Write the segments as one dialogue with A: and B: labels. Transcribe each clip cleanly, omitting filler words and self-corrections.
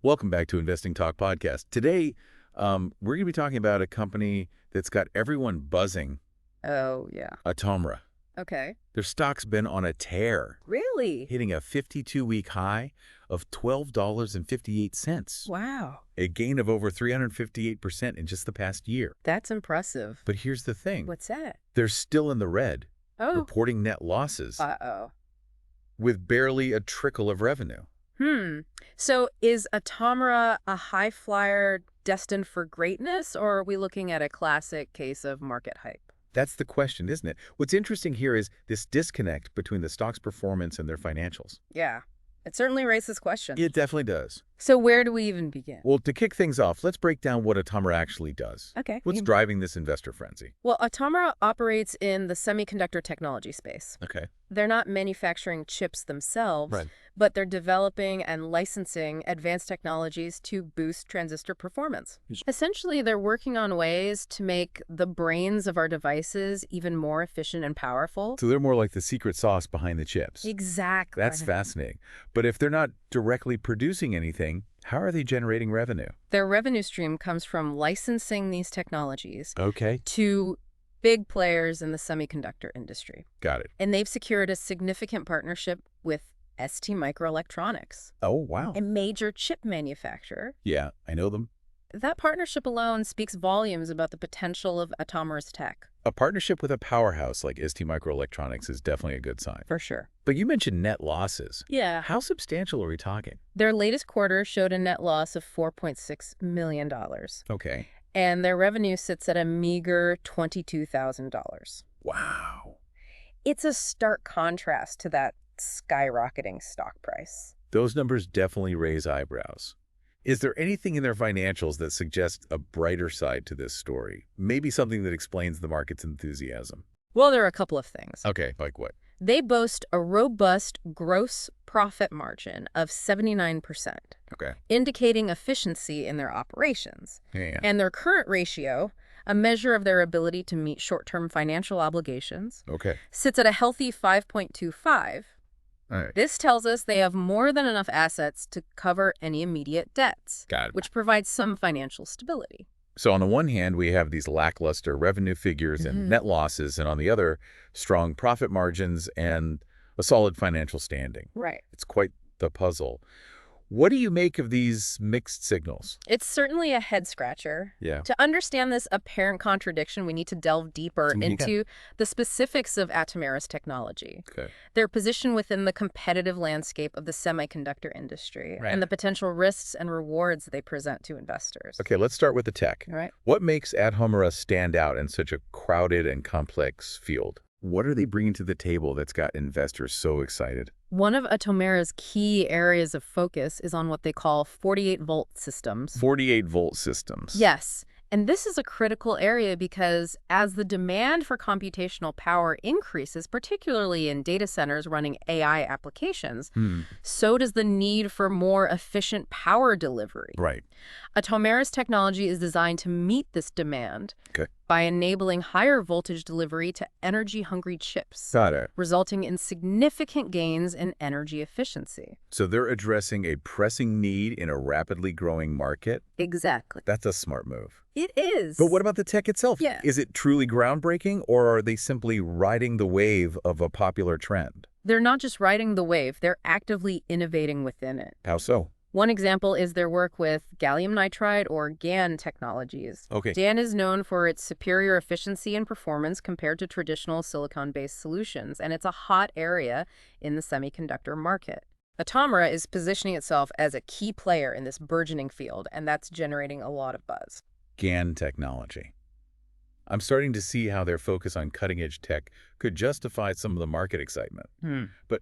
A: Welcome back to Investing Talk Podcast. Today, we're going to be talking about a company that's got everyone buzzing,
B: Oh, yeah.
A: Atomera.
B: Okay.
A: Their stock's been on a tear,
B: Really?
A: hitting a 52-week high of $12.58,
B: Wow.
A: a gain of over 358% in just the past year.
B: That's impressive.
A: But here's the thing.
B: What's that?
A: They're still in the red,
B: Oh.
A: reporting net losses
B: Uh-oh.
A: with barely a trickle of revenue.
B: So is Atomera a high flyer destined for greatness, or are we looking at a classic case of market hype?
A: That's the question, isn't it? What's interesting here is this disconnect between the stock's performance and their financials.
B: Yeah. It certainly raises questions.
A: It definitely does.
B: So where do we even begin?
A: Well, to kick things off, let's break down what Atomera actually does.
B: Okay.
A: What's driving this investor frenzy?
B: Well, Atomera operates in the semiconductor technology space.
A: Okay.
B: They're not manufacturing chips themselves,
A: Right.
B: but they're developing and licensing advanced technologies to boost transistor performance. Essentially, they're working on ways to make the brains of our devices even more efficient and powerful.
A: So they're more like the secret sauce behind the chips.
B: Exactly.
A: That's fascinating. But if they're not directly producing anything, how are they generating revenue?
B: Their revenue stream comes from licensing these technologies
A: Okay.
B: to big players in the semiconductor industry.
A: Got it.
B: And they've secured a significant partnership with ST Microelectronics,
A: Oh, wow.
B: a major chip manufacturer.
A: Yeah, I know them.
B: That partnership alone speaks volumes about the potential of Atomera's tech.
A: A partnership with a powerhouse like ST Microelectronics is definitely a good sign.
B: For sure.
A: But you mentioned net losses.
B: Yeah.
A: How substantial are we talking?
B: Their latest quarter showed a net loss of $4.6 million,
A: Okay.
B: and their revenue sits at a meager $22,000.
A: Wow.
B: It's a stark contrast to that skyrocketing stock price.
A: Those numbers definitely raise eyebrows. Is there anything in their financials that suggests a brighter side to this story? Maybe something that explains the market's enthusiasm?
B: Well, there are a couple of things.
A: Okay, like what?
B: They boast a robust gross profit margin of 79%,
A: Okay.
B: indicating efficiency in their operations.
A: Yeah.
B: And their current ratio, a measure of their ability to meet short-term financial obligations,
A: Okay.
B: sits at a healthy 5.25.
A: All right.
B: This tells us they have more than enough assets to cover any immediate debts,
A: Got it.
B: which provides some financial stability.
A: So on the one hand, we have these lackluster revenue figures and net losses, and on the other, strong profit margins and a solid financial standing.
B: Right.
A: It's quite the puzzle. What do you make of these mixed signals?
B: It's certainly a head-scratcher.
A: Yeah.
B: To understand this apparent contradiction, we need to delve deeper
A: Yeah.
B: into the specifics of Atomera's technology,
A: Okay.
B: their position within the competitive landscape of the semiconductor industry,
A: Right.
B: and the potential risks and rewards they present to investors.
A: Okay, let's start with the tech.
B: All right.
A: What makes Atomera stand out in such a crowded and complex field? What are they bringing to the table that's got investors so excited?
B: One of Atomera's key areas of focus is on what they call 48-volt systems.
A: 48-volt systems.
B: Yes, and this is a critical area because as the demand for computational power increases, particularly in data centers running AI applications, so does the need for more efficient power delivery.
A: Right.
B: Atomera's technology is designed to meet this demand by enabling higher voltage delivery to energy-hungry chips,
A: Got it.
B: resulting in significant gains in energy efficiency.
A: So they're addressing a pressing need in a rapidly growing market?
B: Exactly.
A: That's a smart move.
B: It is.
A: But what about the tech itself?
B: Yeah.
A: Is it truly groundbreaking, or are they simply riding the wave of a popular trend?
B: They're not just riding the wave, they're actively innovating within it.
A: How so?
B: One example is their work with gallium nitride, or GaN technologies.
A: Okay.
B: GaN is known for its superior efficiency and performance compared to traditional silicon-based solutions, and it's a hot area in the semiconductor market. Atomera is positioning itself as a key player in this burgeoning field, and that's generating a lot of buzz.
A: GaN technology. I'm starting to see how their focus on cutting-edge tech could justify some of the market excitement. But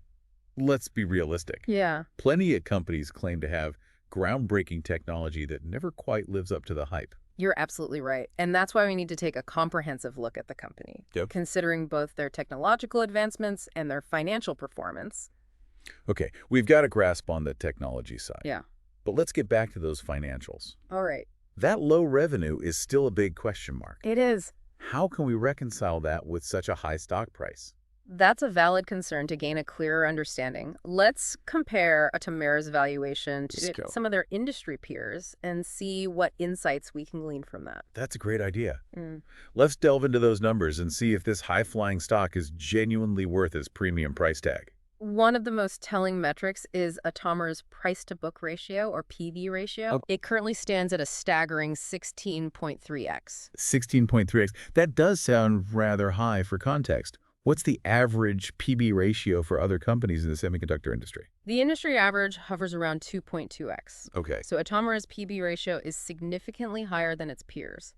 A: let's be realistic.
B: Yeah.
A: Plenty of companies claim to have groundbreaking technology that never quite lives up to the hype.
B: You're absolutely right. And that's why we need to take a comprehensive look at the company, considering both their technological advancements and their financial performance.
A: Okay, we've got a grasp on the technology side.
B: Yeah.
A: But let's get back to those financials.
B: All right.
A: That low revenue is still a big question mark.
B: It is.
A: How can we reconcile that with such a high stock price?
B: That's a valid concern to gain a clearer understanding. Let's compare Atomera's valuation
A: Let's
B: to
A: go.
B: some of their industry peers and see what insights we can glean from that.
A: That's a great idea.
B: Mm.
A: Let's delve into those numbers and see if this high-flying stock is genuinely worth its premium price tag.
B: One of the most telling metrics is Atomera's price-to-book ratio, or PV ratio.
A: Oh.
B: It currently stands at a staggering 16.3x.
A: 16.3x. That does sound rather high for context. What's the average PB ratio for other companies in the semiconductor industry?
B: The industry average hovers around 2.2x.
A: Okay.
B: So Atomera's PB ratio is significantly higher than its peers.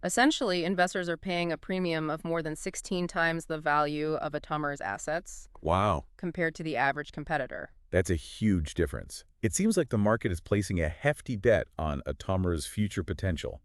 B: Essentially, investors are paying a premium of more than 16 times the value of Atomera's assets
A: Wow.
B: compared to the average competitor.
A: That's a huge difference. It seems like the market is placing a hefty bet on Atomera's future potential.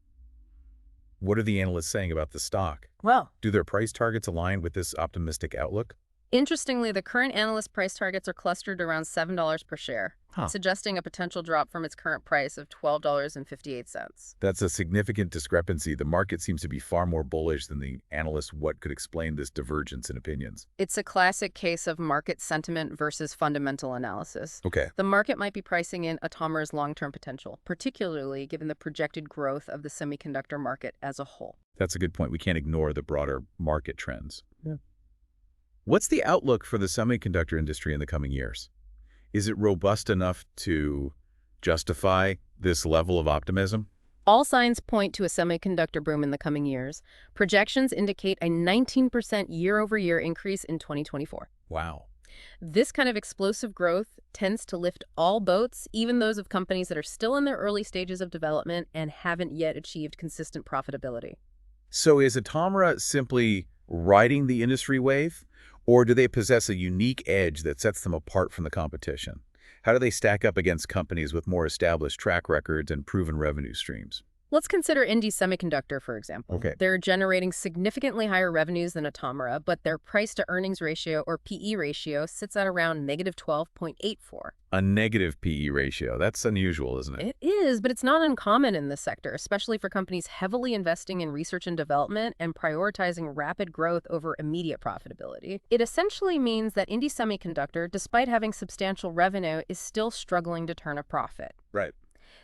A: What are the analysts saying about the stock?
B: Well,
A: Do their price targets align with this optimistic outlook?
B: interestingly, the current analyst price targets are clustered around $7 per share, suggesting a potential drop from its current price of $12.58.
A: That's a significant discrepancy. The market seems to be far more bullish than the analysts. What could explain this divergence in opinions?
B: It's a classic case of market sentiment versus fundamental analysis.
A: Okay.
B: The market might be pricing in Atomera's long-term potential, particularly given the projected growth of the semiconductor market as a whole.
A: That's a good point. We can't ignore the broader market trends. Yeah. What's the outlook for the semiconductor industry in the coming years? Is it robust enough to justify this level of optimism?
B: All signs point to a semiconductor boom in the coming years. Projections indicate a 19% year-over-year increase in 2024.
A: Wow.
B: This kind of explosive growth tends to lift all boats, even those of companies that are still in their early stages of development and haven't yet achieved consistent profitability.
A: So is Atomera simply riding the industry wave, or do they possess a unique edge that sets them apart from the competition? How do they stack up against companies with more established track records and proven revenue streams?
B: Let's consider Indie Semiconductor, for example.
A: Okay.
B: They're generating significantly higher revenues than Atomera, but their price-to-earnings ratio, or PE ratio, sits at around negative 12.84.
A: A negative PE ratio. That's unusual, isn't it?
B: It is, but it's not uncommon in this sector, especially for companies heavily investing in research and development and prioritizing rapid growth over immediate profitability. It essentially means that Indie Semiconductor, despite having substantial revenue, is still struggling to turn a profit.
A: Right.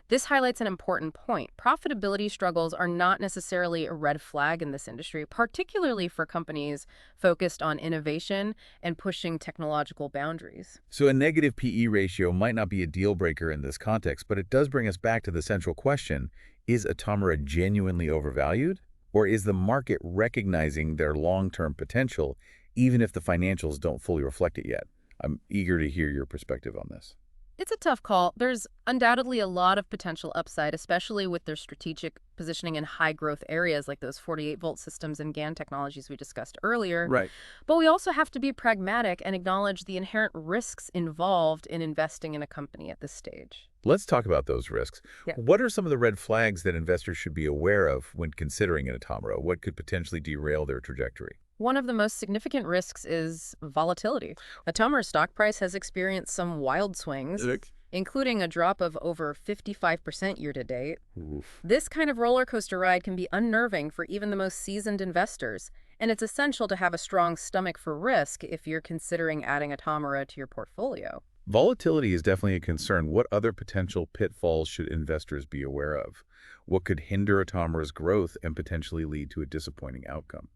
B: This highlights an important point. Profitability struggles are not necessarily a red flag in this industry, particularly for companies focused on innovation and pushing technological boundaries.
A: So a negative PE ratio might not be a deal breaker in this context, but it does bring us back to the central question: is Atomera genuinely overvalued, or is the market recognizing their long-term potential, even if the financials don't fully reflect it yet? I'm eager to hear your perspective on this.
B: It's a tough call. There's undoubtedly a lot of potential upside, especially with their strategic positioning in high-growth areas like those 48-volt systems and GaN technologies we discussed earlier.
A: Right.
B: But we also have to be pragmatic and acknowledge the inherent risks involved in investing in a company at this stage.
A: Let's talk about those risks.
B: Yeah.
A: What are some of the red flags that investors should be aware of when considering an Atomera? What could potentially derail their trajectory?
B: One of the most significant risks is volatility. Atomera's stock price has experienced some wild swings, including a drop of over 55% year-to-date.
A: Oof.
B: This kind of roller coaster ride can be unnerving for even the most seasoned investors, and it's essential to have a strong stomach for risk if you're considering adding Atomera to your portfolio.
A: Volatility is definitely a concern. What other potential pitfalls should investors be aware of? What could hinder Atomera's growth and potentially lead to a disappointing outcome?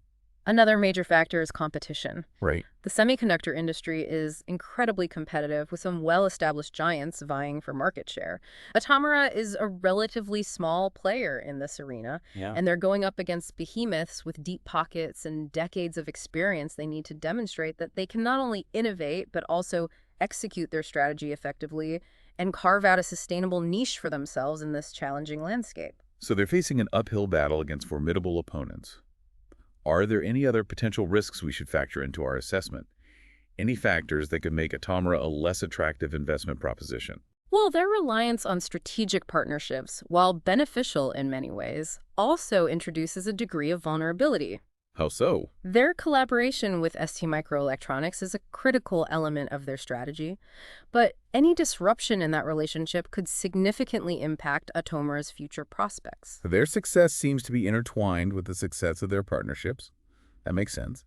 B: Another major factor is competition.
A: Right.
B: The semiconductor industry is incredibly competitive, with some well-established giants vying for market share. Atomera is a relatively small player in this arena, and they're going up against behemoths with deep pockets and decades of experience. They need to demonstrate that they can not only innovate, but also execute their strategy effectively and carve out a sustainable niche for themselves in this challenging landscape.
A: So they're facing an uphill battle against formidable opponents. Are there any other potential risks we should factor into our assessment? Any factors that could make Atomera a less attractive investment proposition?
B: Well, their reliance on strategic partnerships, while beneficial in many ways, also introduces a degree of vulnerability.
A: How so?
B: Their collaboration with STMicroelectronics is a critical element of their strategy, but any disruption in that relationship could significantly impact Atomera's future prospects.
A: Their success seems to be intertwined with the success of their partnerships. That makes sense.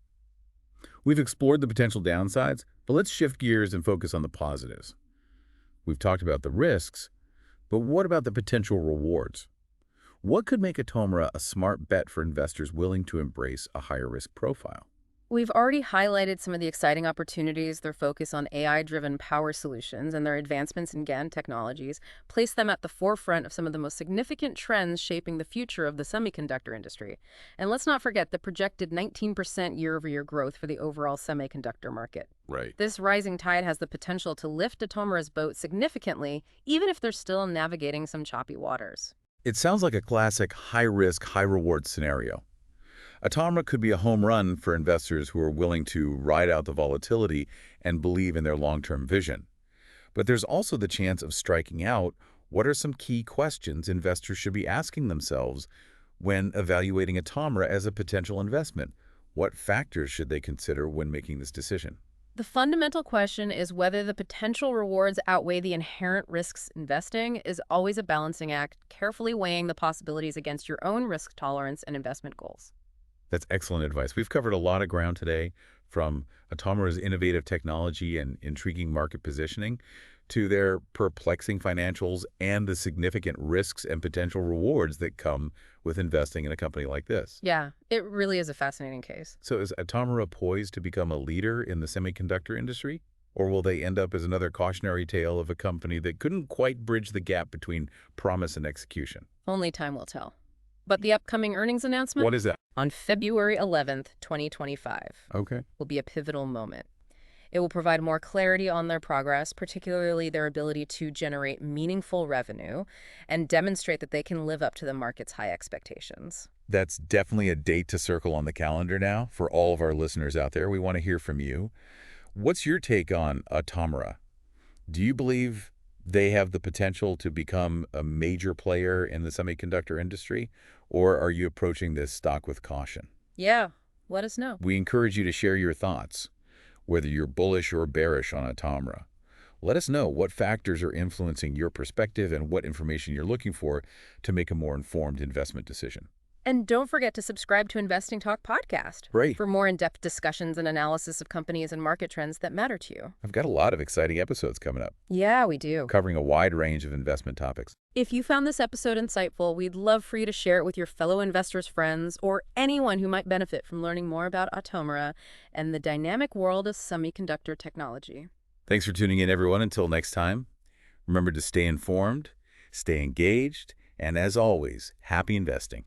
A: We've explored the potential downsides, but let's shift gears and focus on the positives. We've talked about the risks, but what about the potential rewards? What could make Atomera a smart bet for investors willing to embrace a higher risk profile?
B: We've already highlighted some of the exciting opportunities. Their focus on AI-driven power solutions and their advancements in GaN technologies place them at the forefront of some of the most significant trends shaping the future of the semiconductor industry. And let's not forget the projected 19% year-over-year growth for the overall semiconductor market.
A: Right.
B: This rising tide has the potential to lift Atomera's boat significantly, even if they're still navigating some choppy waters.
A: It sounds like a classic high-risk, high-reward scenario. Atomera could be a home run for investors who are willing to ride out the volatility and believe in their long-term vision. But there's also the chance of striking out. What are some key questions investors should be asking themselves when evaluating Atomera as a potential investment? What factors should they consider when making this decision?
B: The fundamental question is whether the potential rewards outweigh the inherent risks. Investing is always a balancing act, carefully weighing the possibilities against your own risk tolerance and investment goals.
A: That's excellent advice. We've covered a lot of ground today, from Atomera's innovative technology and intriguing market positioning to their perplexing financials and the significant risks and potential rewards that come with investing in a company like this.
B: Yeah, it really is a fascinating case.
A: So is Atomera poised to become a leader in the semiconductor industry? Or will they end up as another cautionary tale of a company that couldn't quite bridge the gap between promise and execution?
B: Only time will tell. But the upcoming earnings announcement
A: What is that?
B: on February 11th, 2025,
A: Okay.
B: will be a pivotal moment. It will provide more clarity on their progress, particularly their ability to generate meaningful revenue and demonstrate that they can live up to the market's high expectations.
A: That's definitely a date to circle on the calendar now for all of our listeners out there. We want to hear from you. What's your take on Atomera? Do you believe they have the potential to become a major player in the semiconductor industry, or are you approaching this stock with caution?
B: Yeah, let us know.
A: We encourage you to share your thoughts, whether you're bullish or bearish on Atomera. Let us know what factors are influencing your perspective and what information you're looking for to make a more informed investment decision.
B: And don't forget to subscribe to Investing Talk podcast
A: Great.
B: for more in-depth discussions and analysis of companies and market trends that matter to you.
A: I've got a lot of exciting episodes coming up,
B: Yeah, we do.
A: covering a wide range of investment topics.
B: If you found this episode insightful, we'd love for you to share it with your fellow investors, friends, or anyone who might benefit from learning more about Atomera and the dynamic world of semiconductor technology.
A: Thanks for tuning in, everyone. Until next time, remember to stay informed, stay engaged, and as always, happy investing.